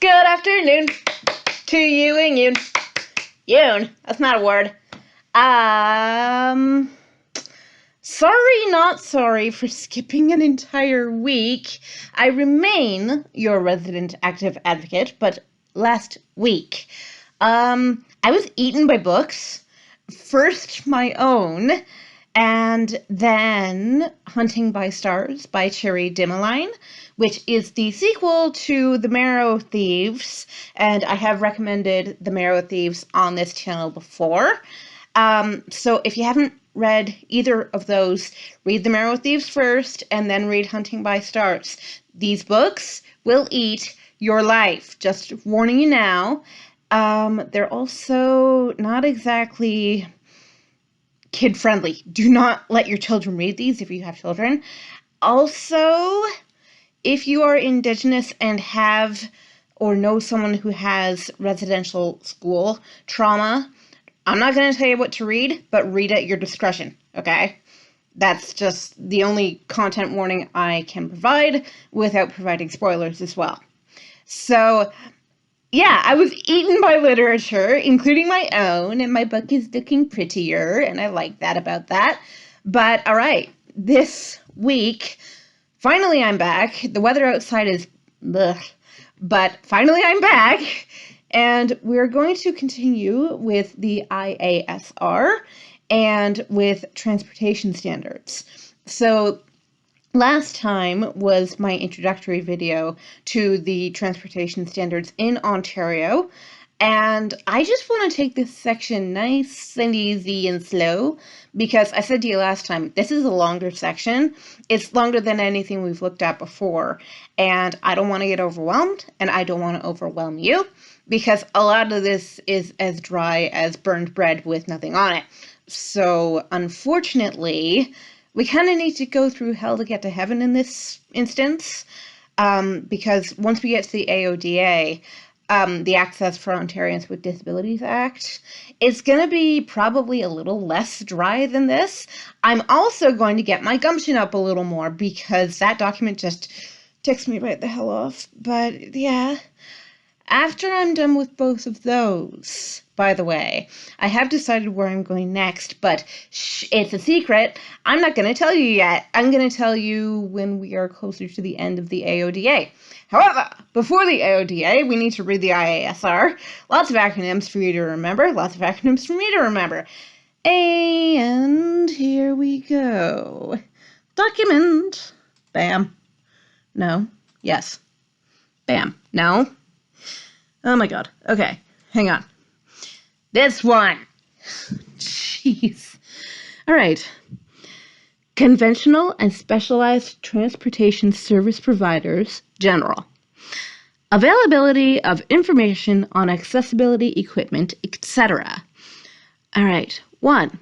Good afternoon to you and you. Yoon. That's not a word. Sorry, not sorry for skipping an entire week. I remain your resident active advocate, but last week, I was eaten by books. First my own, and then Hunting by Stars by Cherry Dimmeline, which is the sequel to The Marrow Thieves, and I have recommended The Marrow Thieves on this channel before. So if you haven't read either of those, read The Marrow Thieves first, and then read Hunting by Stars. These books will eat your life. Just warning you now. They're also not exactly kid-friendly. Do not let your children read these if you have children. Also, if you are Indigenous and have or know someone who has residential school trauma, I'm not going to tell you what to read, but read at your discretion, okay? That's just the only content warning I can provide without providing spoilers as well. So, yeah, I was eaten by literature, including my own, and my book is looking prettier, and I like that about that. But, all right, this week, finally I'm back. The weather outside is bleh, but finally I'm back, and we're going to continue with the IASR and with transportation standards. So, last time was my introductory video to the transportation standards in Ontario, and I just want to take this section nice and easy and slow because I said to you last time, this is a longer section. It's longer than anything we've looked at before, and I don't want to get overwhelmed, and I don't want to overwhelm you because a lot of this is as dry as burned bread with nothing on it. So, unfortunately, we kind of need to go through hell to get to heaven in this instance, because once we get to the AODA, the Access for Ontarians with Disabilities Act, it's going to be probably a little less dry than this. I'm also going to get my gumption up a little more because that document just ticks me right the hell off. But yeah, after I'm done with both of those, by the way, I have decided where I'm going next, but it's a secret. I'm not going to tell you yet. I'm going to tell you when we are closer to the end of the AODA. However, before the AODA, we need to read the IASR. Lots of acronyms for you to remember. Lots of acronyms for me to remember. And here we go. Document. Bam. No. Yes. Bam. No. Oh my god. Okay. Hang on. This one. Jeez. All right. Conventional and specialized transportation service providers, general. Availability of information on accessibility equipment, etc. All right. 1.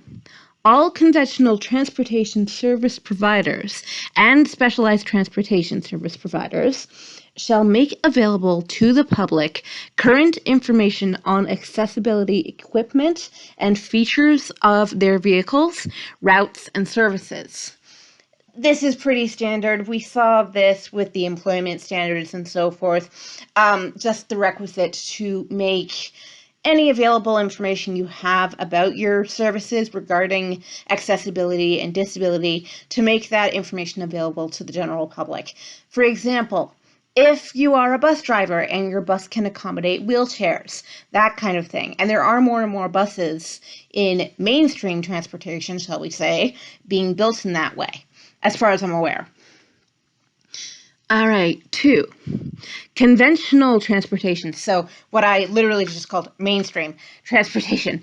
All conventional transportation service providers and specialized transportation service providers shall make available to the public current information on accessibility equipment and features of their vehicles, routes, and services. This is pretty standard. We saw this with the employment standards and so forth. Just the requisite to make any available information you have about your services regarding accessibility and disability to make that information available to the general public. For example, if you are a bus driver and your bus can accommodate wheelchairs, that kind of thing. And there are more and more buses in mainstream transportation, shall we say, being built in that way, as far as I'm aware. All right, 2. Conventional transportation. So what I literally just called mainstream transportation.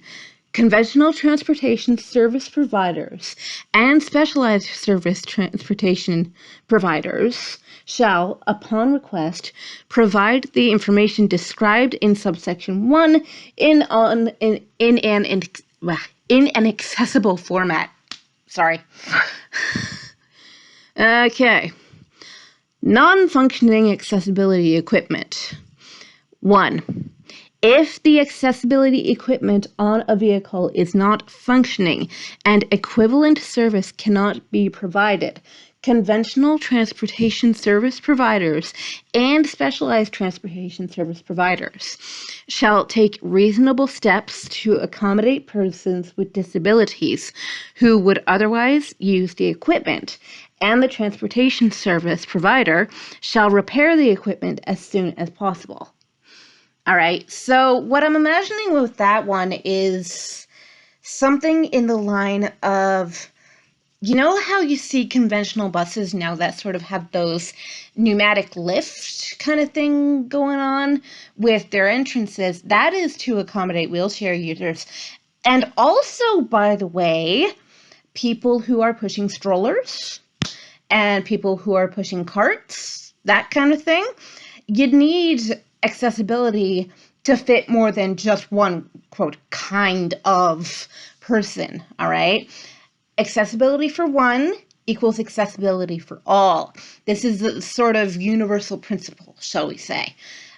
Conventional transportation service providers and specialized service transportation providers shall, upon request, provide the information described in subsection 1 in an accessible format. Sorry. Okay. Non-functioning accessibility equipment. 1. If the accessibility equipment on a vehicle is not functioning and equivalent service cannot be provided, Conventional transportation service providers and specialized transportation service providers shall take reasonable steps to accommodate persons with disabilities who would otherwise use the equipment, and the transportation service provider shall repair the equipment as soon as possible. All right, so what I'm imagining with that one is something in the line of, you know how you see conventional buses now that sort of have those pneumatic lift kind of thing going on with their entrances? That is to accommodate wheelchair users. And also, by the way, people who are pushing strollers and people who are pushing carts, that kind of thing. You'd need accessibility to fit more than just one, quote, kind of person, all right? Accessibility for one equals accessibility for all. This is the sort of universal principle, shall we say.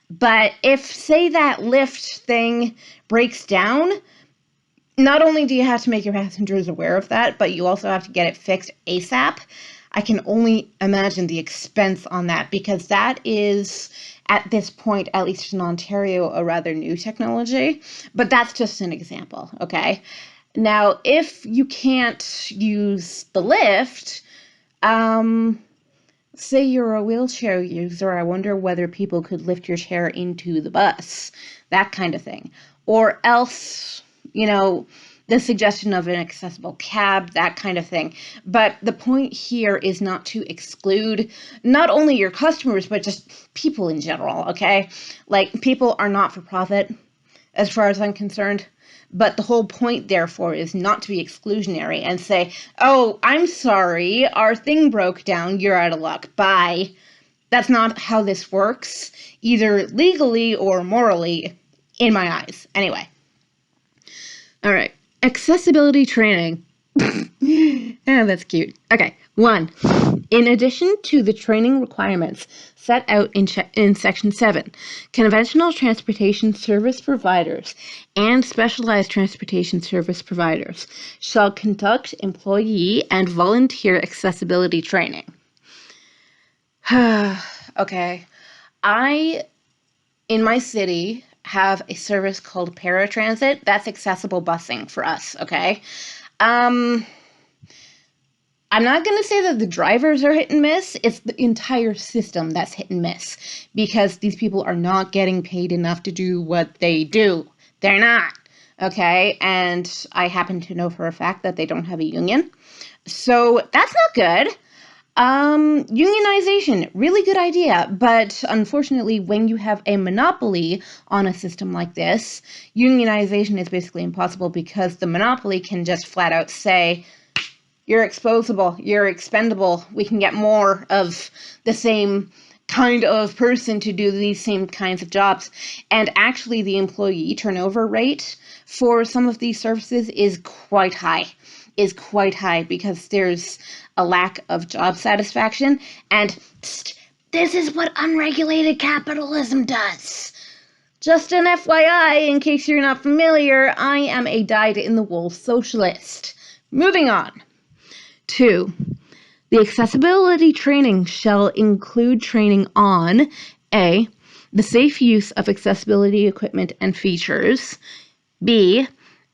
But if, say, that lift thing breaks down, not only do you have to make your passengers aware of that, but you also have to get it fixed ASAP. I can only imagine the expense on that, because that is, at this point, at least in Ontario, a rather new technology. But that's just an example, okay? Now, if you can't use the lift, say you're a wheelchair user, I wonder whether people could lift your chair into the bus, that kind of thing. Or else, the suggestion of an accessible cab, that kind of thing. But the point here is not to exclude not only your customers, but just people in general, okay? Like, people are not for profit, as far as I'm concerned. But the whole point, therefore, is not to be exclusionary and say, oh, I'm sorry, our thing broke down, you're out of luck, bye. That's not how this works, either legally or morally, in my eyes. Anyway. All right. Accessibility training. That's cute. Okay. 1. In addition to the training requirements set out in Section 7, conventional transportation service providers and specialized transportation service providers shall conduct employee and volunteer accessibility training. Okay. In my city, have a service called paratransit. That's accessible busing for us, okay? I'm not going to say that the drivers are hit and miss. It's the entire system that's hit and miss, because these people are not getting paid enough to do what they do. They're not, okay? And I happen to know for a fact that they don't have a union. So that's not good. Unionization, really good idea, but unfortunately, when you have a monopoly on a system like this, unionization is basically impossible, because the monopoly can just flat out say, you're exposable, you're expendable, we can get more of the same kind of person to do these same kinds of jobs. And actually, the employee turnover rate for some of these services is quite high, because there's a lack of job satisfaction. And this is what unregulated capitalism does. Just an FYI, in case you're not familiar, I am a dyed-in-the-wool socialist. Moving on. 2. The accessibility training shall include training on A. The safe use of accessibility equipment and features. B.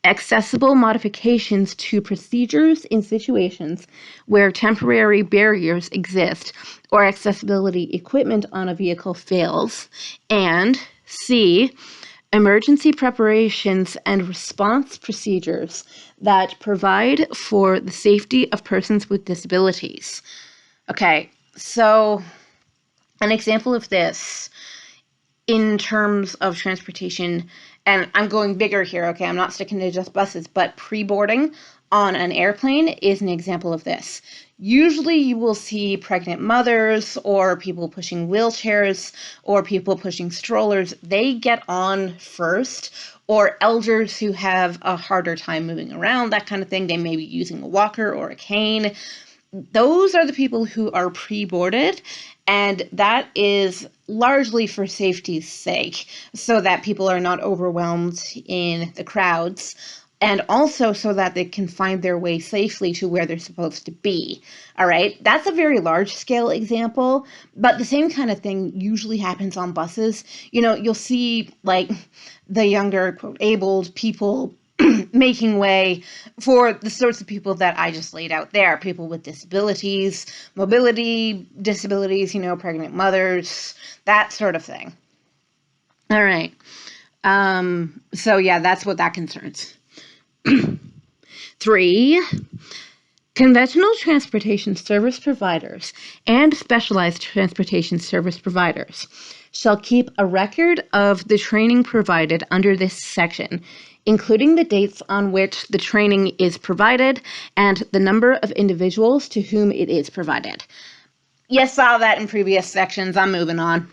Accessible modifications to procedures in situations where temporary barriers exist or accessibility equipment on a vehicle fails. And C. Emergency preparations and response procedures that provide for the safety of persons with disabilities. Okay, so an example of this in terms of transportation, and I'm going bigger here, okay, I'm not sticking to just buses, but pre-boarding on an airplane is an example of this. Usually you will see pregnant mothers or people pushing wheelchairs or people pushing strollers. They get on first, or elders who have a harder time moving around, that kind of thing. They may be using a walker or a cane. Those are the people who are pre-boarded, and that is largely for safety's sake, so that people are not overwhelmed in the crowds. and also so that they can find their way safely to where they're supposed to be. All right, that's a very large scale example, but the same kind of thing usually happens on buses. You know, you'll see like the younger, quote, abled people making way for the sorts of people that I just laid out there. People with disabilities, mobility disabilities, you know, pregnant mothers, that sort of thing. All right. So yeah, that's what that concerns. 3, conventional transportation service providers and specialized transportation service providers shall keep a record of the training provided under this section, including the dates on which the training is provided and the number of individuals to whom it is provided. Yes, saw that in previous sections. I'm moving on.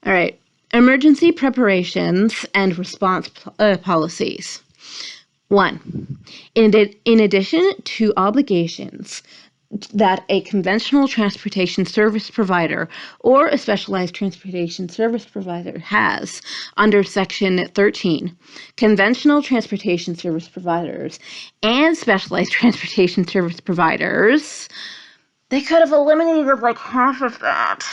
All right. Emergency preparations and response policies. 1. In addition to obligations that a conventional transportation service provider or a specialized transportation service provider has under Section 13, conventional transportation service providers and specialized transportation service providers, they could have eliminated like half of that.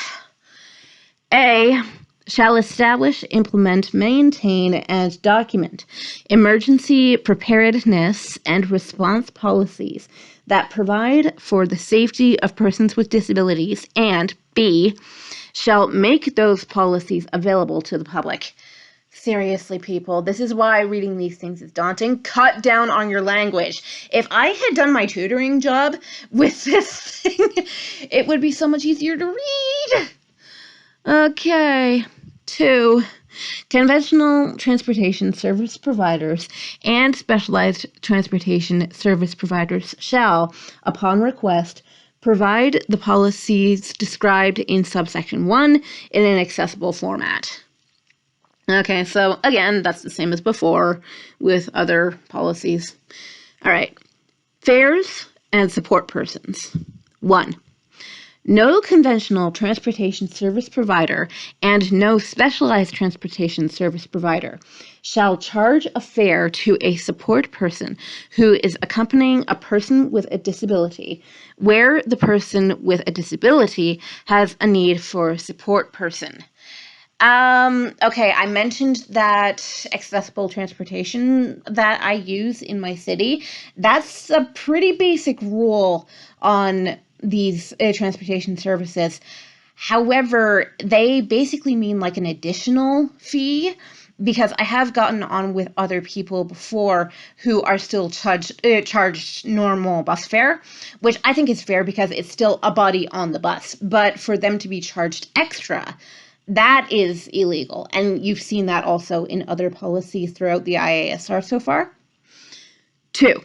A, shall establish, implement, maintain, and document emergency preparedness and response policies that provide for the safety of persons with disabilities, and B, shall make those policies available to the public. Seriously, people, this is why reading these things is daunting. Cut down on your language. If I had done my tutoring job with this thing, it would be so much easier to read. Okay. 2, conventional transportation service providers and specialized transportation service providers shall, upon request, provide the policies described in subsection 1 in an accessible format. Okay, so again, that's the same as before with other policies. All right. Fares and support persons. 1. No conventional transportation service provider and no specialized transportation service provider shall charge a fare to a support person who is accompanying a person with a disability, where the person with a disability has a need for a support person. Okay, I mentioned that accessible transportation that I use in my city. That's a pretty basic rule on these transportation services. However, they basically mean like an additional fee, because I have gotten on with other people before who are still charged normal bus fare, which I think is fair because it's still a body on the bus. But for them to be charged extra, that is illegal. And you've seen that also in other policies throughout the IASR so far. 2.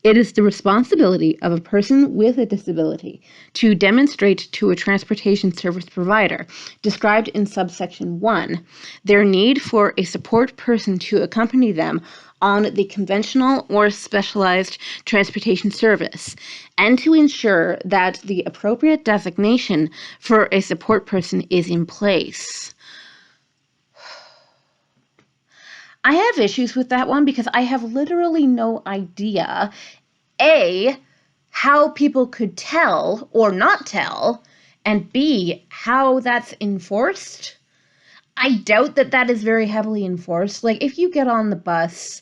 It is the responsibility of a person with a disability to demonstrate to a transportation service provider, described in subsection 1, their need for a support person to accompany them on the conventional or specialized transportation service, and to ensure that the appropriate designation for a support person is in place. I have issues with that one because I have literally no idea, A, how people could tell or not tell, and B, how that's enforced. I doubt that that is very heavily enforced. Like, if you get on the bus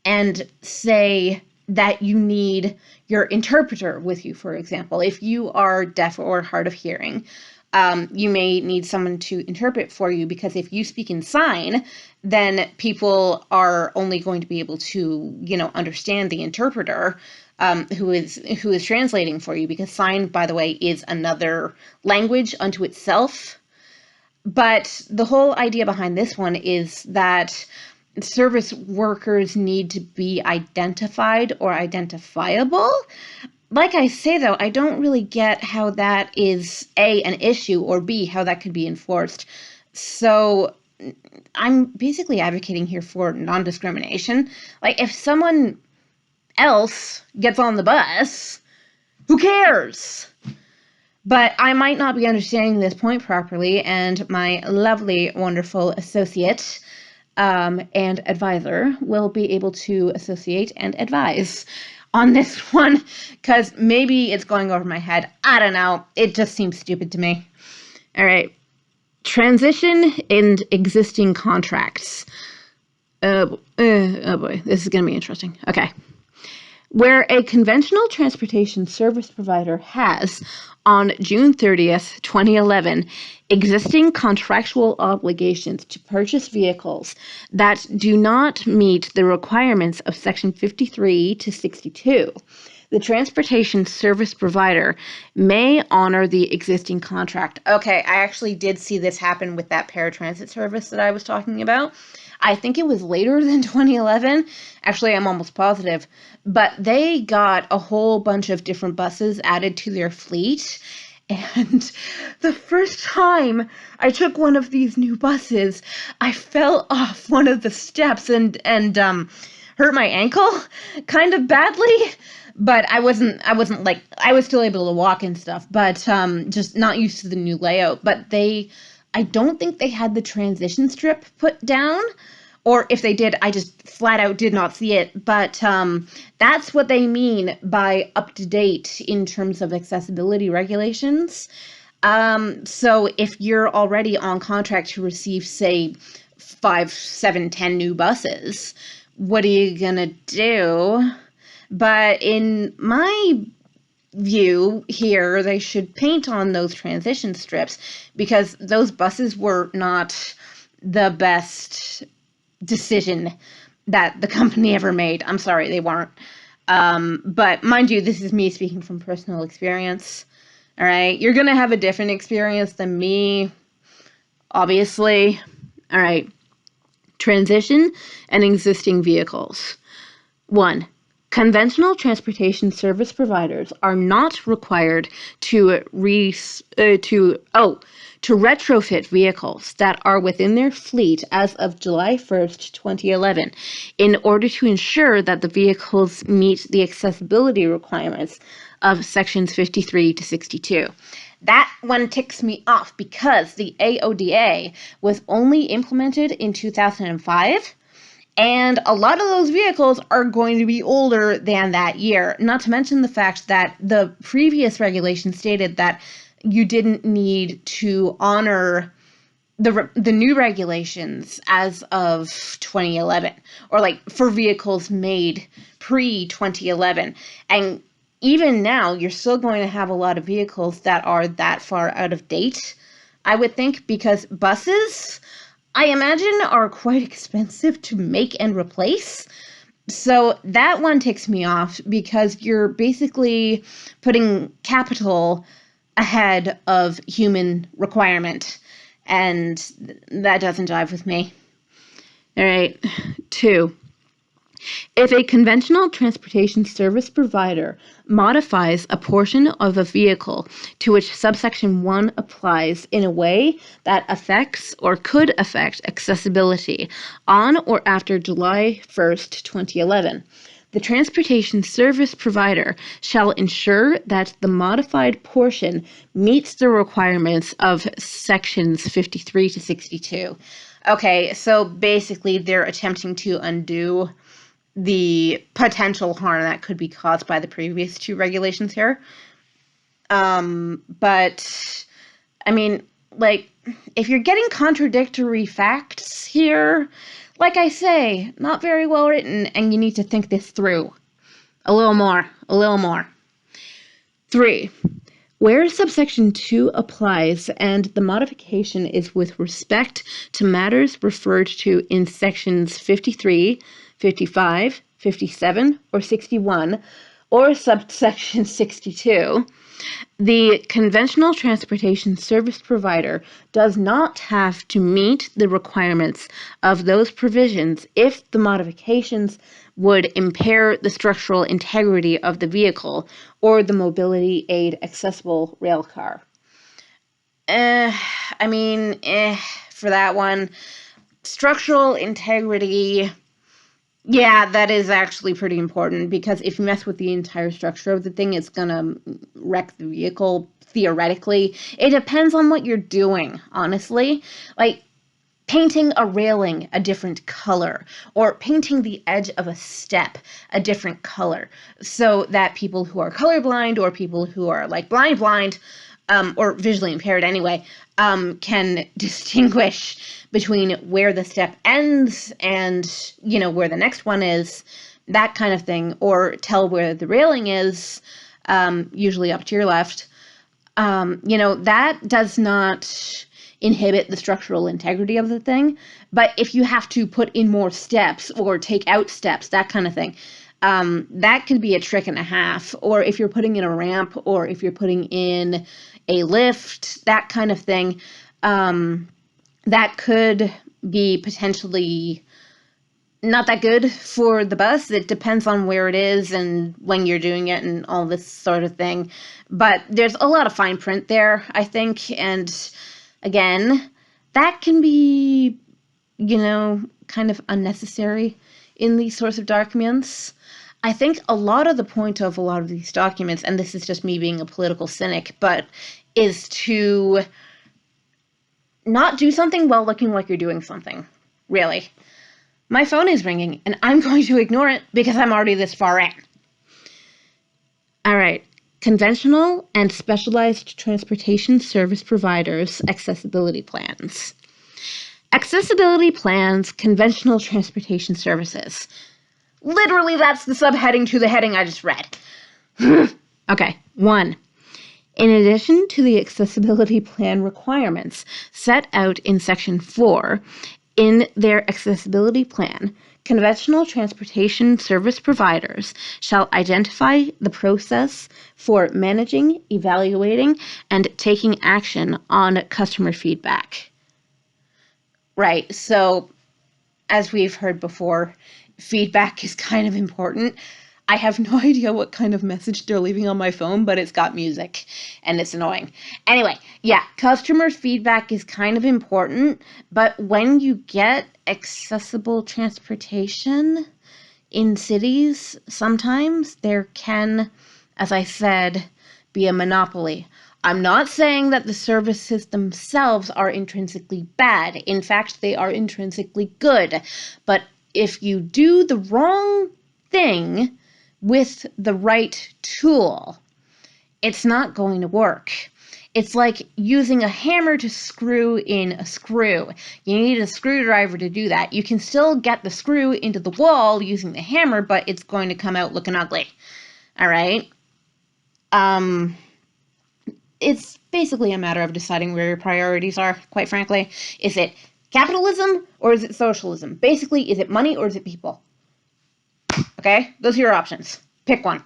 and say that you need your interpreter with you, for example, if you are deaf or hard of hearing, you may need someone to interpret for you, because if you speak in sign, then people are only going to be able to, understand the interpreter who is translating for you, because sign, by the way, is another language unto itself. But the whole idea behind this one is that service workers need to be identified or identifiable. Like I say, though, I don't really get how that is, A, an issue, or B, how that could be enforced. So I'm basically advocating here for non-discrimination. Like, if someone else gets on the bus, who cares? But I might not be understanding this point properly, and my lovely, wonderful associate and advisor will be able to associate and advise on this one, because maybe it's going over my head. I don't know. It just seems stupid to me. All right. Transition in existing contracts. Oh boy, this is going to be interesting. Okay. Where a conventional transportation service provider has, on June 30th, 2011, existing contractual obligations to purchase vehicles that do not meet the requirements of Section 53 to 62, the transportation service provider may honor the existing contract. Okay, I actually did see this happen with that paratransit service that I was talking about. I think it was later than 2011. Actually, I'm almost positive. But they got a whole bunch of different buses added to their fleet. And the first time I took one of these new buses, I fell off one of the steps and hurt my ankle kind of badly. But I wasn't like, I was still able to walk and stuff, but just not used to the new layout. But I don't think they had the transition strip put down, or if they did, I just flat out did not see it. But that's what they mean by up to date in terms of accessibility regulations. So if you're already on contract to receive, say, 5, 7, 10 new buses, what are you gonna do? But in my view here, they should paint on those transition strips, because those buses were not the best decision that the company ever made. I'm sorry, they weren't. But mind you, this is me speaking from personal experience. All right, you're gonna have a different experience than me, obviously. All right, transition and existing vehicles. 1. Conventional transportation service providers are not required to retrofit vehicles that are within their fleet as of July 1st, 2011, in order to ensure that the vehicles meet the accessibility requirements of sections 53 to 62. That one ticks me off because the AODA was only implemented in 2005. And a lot of those vehicles are going to be older than that year. Not to mention the fact that the previous regulation stated that you didn't need to honor the new regulations as of 2011, or like for vehicles made pre-2011. And even now, you're still going to have a lot of vehicles that are that far out of date, I would think, because buses, I imagine, are quite expensive to make and replace. So that one ticks me off, because you're basically putting capital ahead of human requirement, and that doesn't jive with me. All right, 2. If a conventional transportation service provider modifies a portion of a vehicle to which subsection 1 applies in a way that affects or could affect accessibility on or after July 1st, 2011, the transportation service provider shall ensure that the modified portion meets the requirements of sections 53 to 62. Okay, so basically they're attempting to undo the potential harm that could be caused by the previous 2 regulations here. But, I mean, like, if you're getting contradictory facts here, like I say, not very well written, and you need to think this through a little more. 3. Where subsection 2 applies and the modification is with respect to matters referred to in sections 53, 55, 57, or 61, or subsection 62, the conventional transportation service provider does not have to meet the requirements of those provisions if the modifications would impair the structural integrity of the vehicle or the mobility aid accessible rail car. For that one, structural integrity, yeah, that is actually pretty important, because if you mess with the entire structure of the thing, it's gonna wreck the vehicle, theoretically. It depends on what you're doing, honestly. Like, painting a railing a different color, or painting the edge of a step a different color, so that people who are colorblind or people who are like blind, or visually impaired anyway, can distinguish between where the step ends and, you know, where the next one is, that kind of thing, or tell where the railing is, usually up to your left. You know, that does not inhibit the structural integrity of the thing. But if you have to put in more steps or take out steps, that kind of thing, that could be a trick and a half. Or if you're putting in a ramp, or if you're putting in a lift, that kind of thing, that could be potentially not that good for the bus. It depends on where it is and when you're doing it and all this sort of thing. But there's a lot of fine print there, I think. And again, that can be, you know, kind of unnecessary in these sorts of documents. I think a lot of the point of a lot of these documents, and this is just me being a political cynic, but is to not do something while looking like you're doing something, really. My phone is ringing, and I'm going to ignore it because I'm already this far in. All right. Conventional and specialized transportation service providers' accessibility plans. Accessibility plans, conventional transportation services. Literally, that's the subheading to the heading I just read. Okay. 1. In addition to the accessibility plan requirements set out in Section 4, in their accessibility plan, conventional transportation service providers shall identify the process for managing, evaluating, and taking action on customer feedback. Right, so as we've heard before, feedback is kind of important. I have no idea what kind of message they're leaving on my phone, but it's got music, and it's annoying. Anyway, yeah, customer feedback is kind of important, but when you get accessible transportation in cities, sometimes there can, as I said, be a monopoly. I'm not saying that the services themselves are intrinsically bad. In fact, they are intrinsically good. But if you do the wrong thing with the right tool, it's not going to work. It's like using a hammer to screw in a screw. You need a screwdriver to do that. You can still get the screw into the wall using the hammer, but it's going to come out looking ugly. All right? It's basically a matter of deciding where your priorities are, quite frankly. Is it capitalism or is it socialism? Basically, is it money or is it people? Okay, those are your options. Pick one.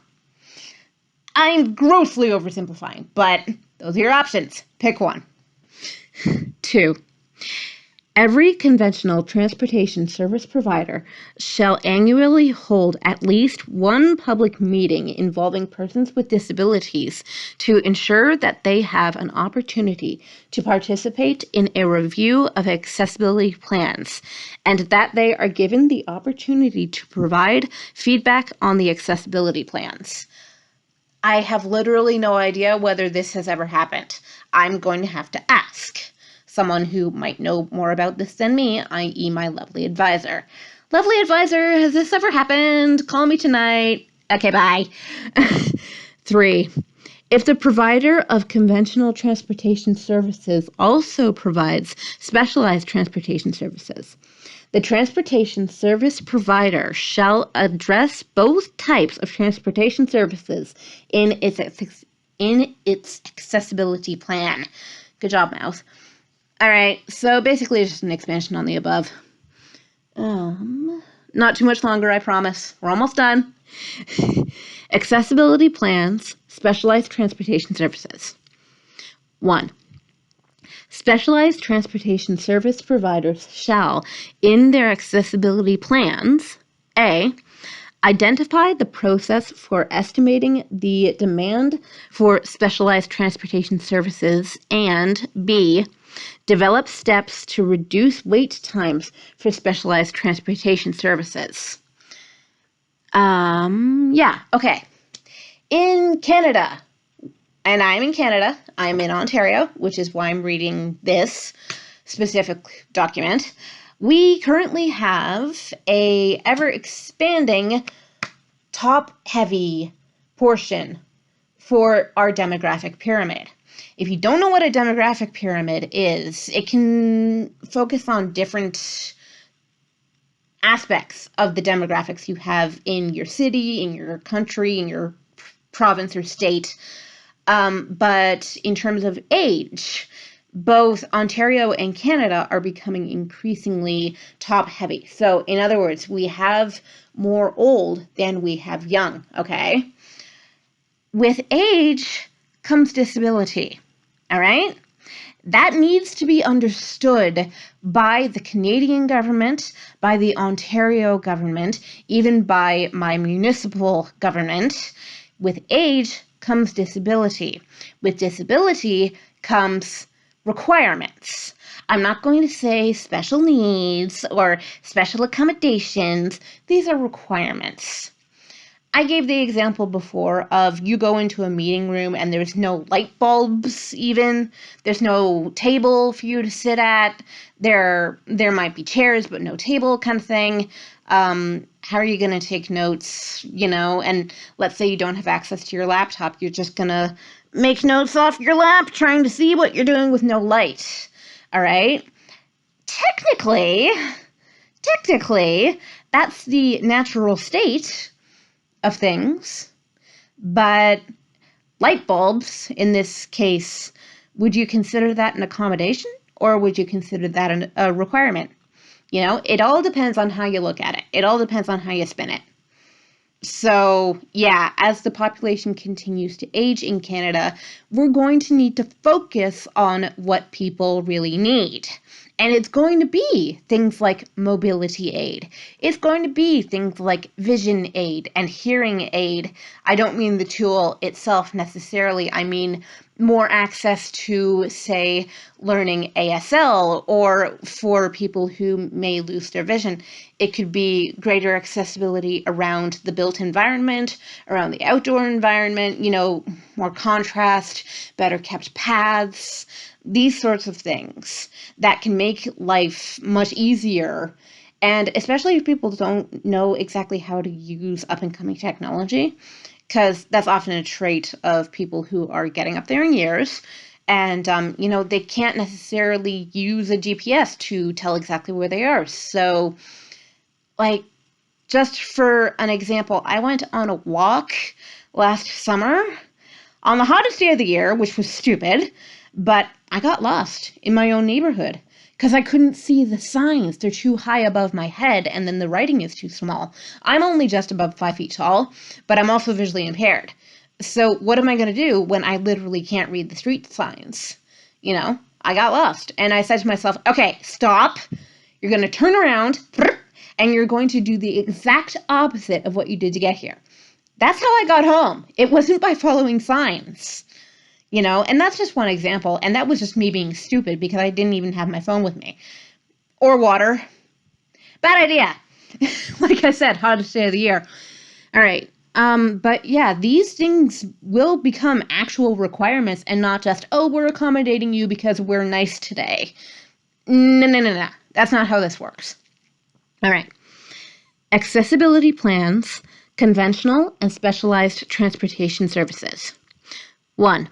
I'm grossly oversimplifying, but those are your options. Pick one. 2. Every conventional transportation service provider shall annually hold at least one public meeting involving persons with disabilities to ensure that they have an opportunity to participate in a review of accessibility plans and that they are given the opportunity to provide feedback on the accessibility plans. I have literally no idea whether this has ever happened. I'm going to have to ask someone who might know more about this than me, i.e. my lovely advisor. Lovely advisor, has this ever happened? Call me tonight. Okay, bye. 3. If the provider of conventional transportation services also provides specialized transportation services, the transportation service provider shall address both types of transportation services in its accessibility plan. Good job, Mouse. All right, so basically it's just an expansion on the above. Not too much longer, I promise. We're almost done. Accessibility plans, specialized transportation services. 1. Specialized transportation service providers shall, in their accessibility plans, A, identify the process for estimating the demand for specialized transportation services, and B, develop steps to reduce wait times for specialized transportation services. Okay. In Canada, and I'm in Canada, I'm in Ontario, which is why I'm reading this. specific document, we currently have a ever-expanding top-heavy portion for our demographic pyramid. If you don't know what a demographic pyramid is, it can focus on different aspects of the demographics you have in your city, in your country, in your province or state. But in terms of age, both Ontario and Canada are becoming increasingly top-heavy. So, in other words, we have more old than we have young, okay? With age comes disability, all right? That needs to be understood by the Canadian government, by the Ontario government, even by my municipal government. With age comes disability. With disability comes requirements. I'm not going to say special needs or special accommodations. These are requirements. I gave the example before of you go into a meeting room and there's no light bulbs even. There's no table for you to sit at. There might be chairs but no table kind of thing. How are you going to take notes, and let's say you don't have access to your laptop. You're just going to make notes off your lap trying to see what you're doing with no light. All right? Technically, that's the natural state of things, but light bulbs, in this case, would you consider that an accommodation or would you consider that a requirement? It all depends on how you look at it. It all depends on how you spin it. So, yeah, as the population continues to age in Canada, we're going to need to focus on what people really need. And it's going to be things like mobility aid. It's going to be things like vision aid and hearing aid. I don't mean the tool itself necessarily. I mean more access to, say, learning ASL, or for people who may lose their vision, it could be greater accessibility around the built environment, around the outdoor environment, more contrast, better kept paths, these sorts of things that can make life much easier. And especially if people don't know exactly how to use up-and-coming technology, because that's often a trait of people who are getting up there in years, and, they can't necessarily use a GPS to tell exactly where they are. So, just for an example, I went on a walk last summer on the hottest day of the year, which was stupid, but I got lost in my own neighborhood because I couldn't see the signs. They're too high above my head, and then the writing is too small. I'm only just above 5 feet tall, but I'm also visually impaired. So what am I going to do when I literally can't read the street signs? I got lost, and I said to myself, okay, stop. You're going to turn around, and you're going to do the exact opposite of what you did to get here. That's how I got home. It wasn't by following signs. And that's just one example. And that was just me being stupid because I didn't even have my phone with me. Or water. Bad idea. Like I said, hottest day of the year. All right. But yeah, these things will become actual requirements and not just, oh, we're accommodating you because we're nice today. No. That's not how this works. All right. Accessibility plans, conventional and specialized transportation services. 1.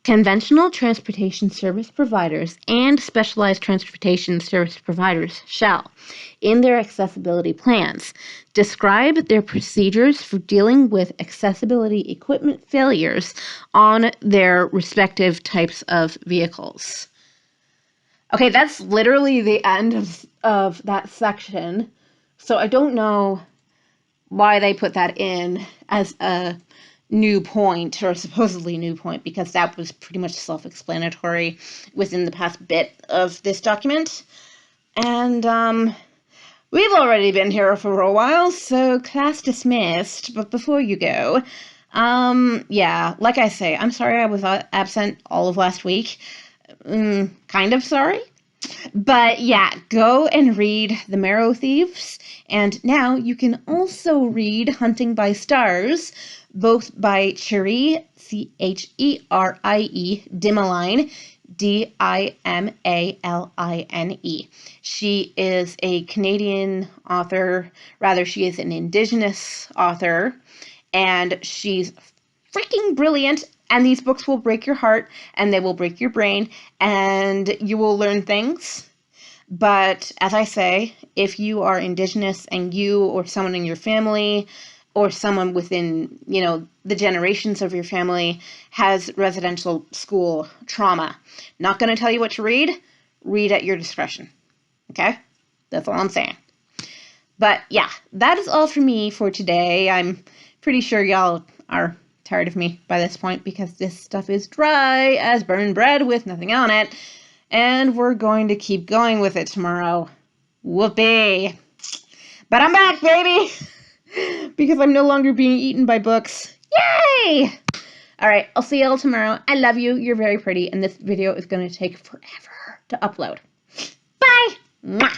Conventional transportation service providers and specialized transportation service providers shall, in their accessibility plans, describe their procedures for dealing with accessibility equipment failures on their respective types of vehicles. Okay, that's literally the end of that section. So I don't know why they put that in as a new point, or supposedly new point, because that was pretty much self-explanatory within the past bit of this document. And we've already been here for a while, so class dismissed. But before you go, yeah, like I say, I'm sorry I was absent all of last week. Kind of sorry. But yeah, go and read The Marrow Thieves, and now you can also read Hunting by Stars, both by Cherie, Cherie Dimaline, Dimaline. She is a Canadian author, rather, she is an Indigenous author, and she's freaking brilliant. And these books will break your heart, and they will break your brain, and you will learn things. But as I say, if you are Indigenous and you or someone in your family or someone within, the generations of your family has residential school trauma, not going to tell you what to read. Read at your discretion. Okay? That's all I'm saying. But yeah, that is all for me for today. I'm pretty sure y'all are tired of me by this point because this stuff is dry as burned bread with nothing on it. And we're going to keep going with it tomorrow. Whoopee. But I'm back, baby! Because I'm no longer being eaten by books. Yay! Alright, I'll see y'all tomorrow. I love you. You're very pretty. And this video is going to take forever to upload. Bye! Mwah!